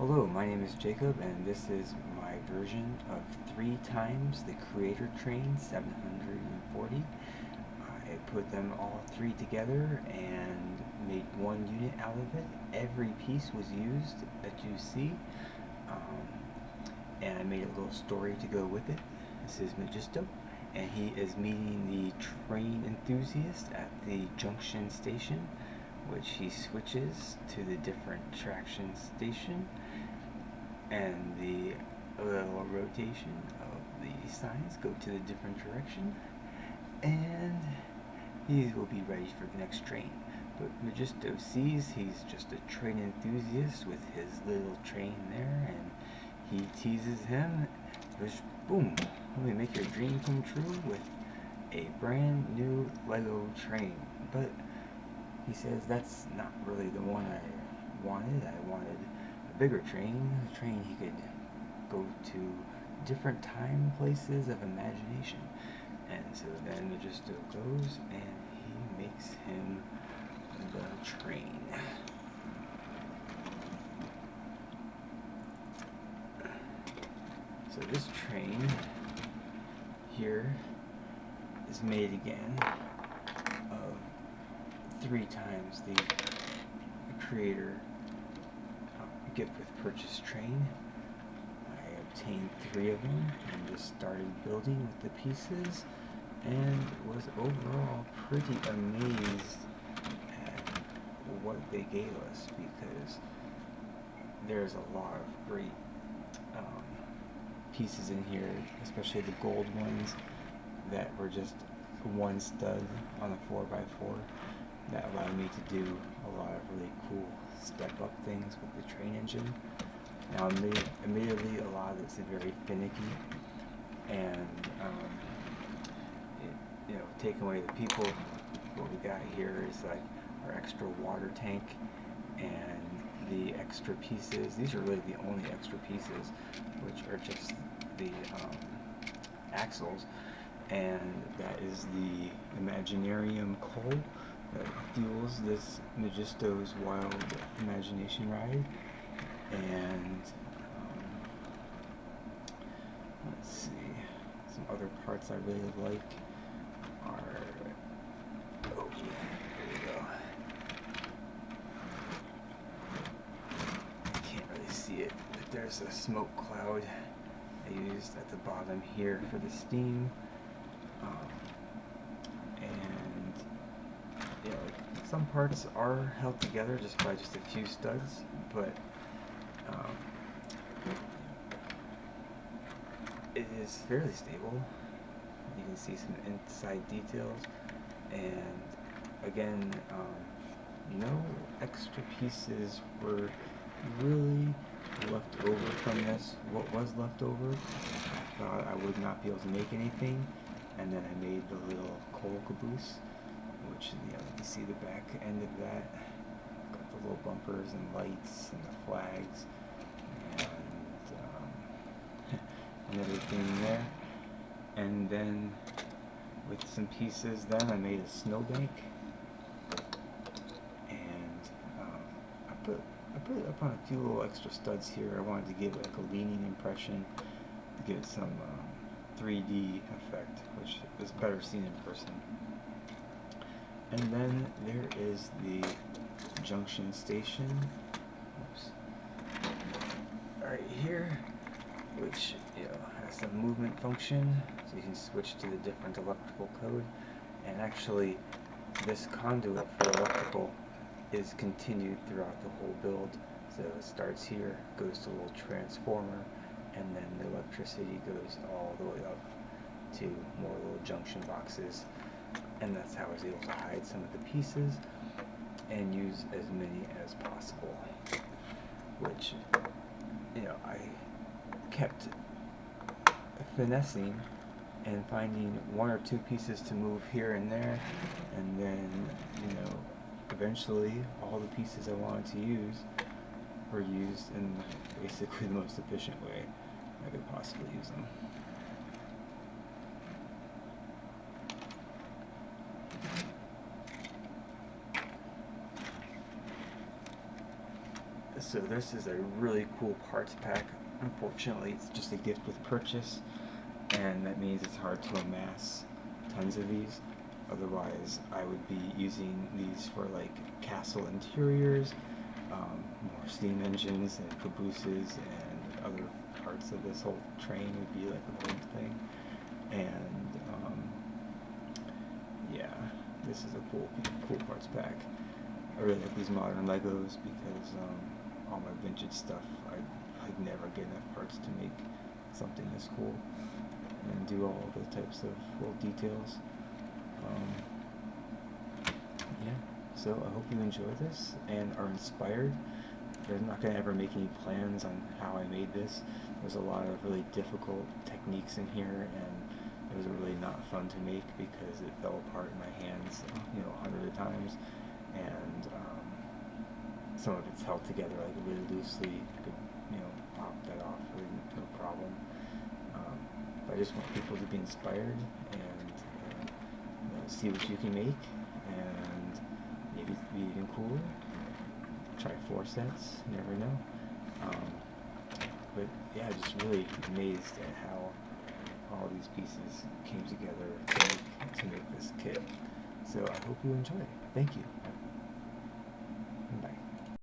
Hello, my name is Jacob, and this is my version of 3 times the Creator Train 740. I put them all 3 together and made one unit out of it. Every piece was used that you see, and I made a little story to go with it. This is Majisto, and he is meeting the train enthusiast at the junction station, which he switches to the different traction station, and the little rotation of the signs go to the different direction, and he will be ready for the next train. But Magisto sees he's just a train enthusiast with his little train there, and he teases him. Goes, boom, let me make your dream come true with a brand new Lego train. But he says that's not really the one I wanted. I wanted a bigger train, a train he could go to different time places of imagination. And so then Magisto goes and he makes him the train. So this train here is made again of 3 times the Creator gift with purchase train. I obtained 3 of them and just started building with the pieces, and was overall pretty amazed at what they gave us, because there's a lot of great pieces in here, especially the gold ones that were just one stud on a 4x4 that allowed me to do a lot of really cool step-up things with the train engine. Now, admittedly, a lot of it's very finicky, and taking away the people, what we got here is like our extra water tank and the extra pieces. These are really the only extra pieces, which are just the axles, and that is the Imaginarium coal that fuels this Magisto's Wild Imagination ride. And let's see, some other parts I really like are, oh yeah, there we go. I can't really see it, but there's a smoke cloud I used at the bottom here for the steam. And like some parts are held together just by just a few studs, but it is fairly stable. You can see some inside details, and again, no extra pieces were really left over from this. What was left over, I thought I would not be able to make anything, and then I made the little coal caboose, which you can see the back end of that. Got the little bumpers and lights and the flags and everything there. And then with some pieces, then I made a snowbank, and I put it up on a few little extra studs here. I wanted to give it like a leaning impression to give it some 3D effect, which is better seen in person. And then there is the junction station, oops, right here, which has the movement function, so you can switch to the different electrical code. And actually, this conduit for electrical is continued throughout the whole build. So it starts here, goes to a little transformer, and then the electricity goes all the way up to more little junction boxes. And that's how I was able to hide some of the pieces and use as many as possible, which I kept finessing and finding 1 or 2 pieces to move here and there, and then eventually all the pieces I wanted to use were used in basically the most efficient way I could possibly use them. So this is a really cool parts pack. Unfortunately, it's just a gift with purchase, and that means it's hard to amass tons of these. Otherwise, I would be using these for like castle interiors, more steam engines and cabooses, and other parts of this whole train would be like a whole thing. And yeah, this is a cool parts pack. I really like these modern Legos because all my vintage stuff, I'd never get enough parts to make something this cool and do all the types of little details. Yeah, so I hope you enjoy this and are inspired. I'm not going to ever make any plans on how I made this. There's a lot of really difficult techniques in here, and it was really not fun to make because it fell apart in my hands, 100 of times, and some of it's held together like really loosely. You could, pop that off with no problem. But I just want people to be inspired and see what you can make, and maybe be even cooler. Try 4 sets, you never know. But yeah, just really amazed at how all these pieces came together to make this kit. So I hope you enjoy it. Thank you.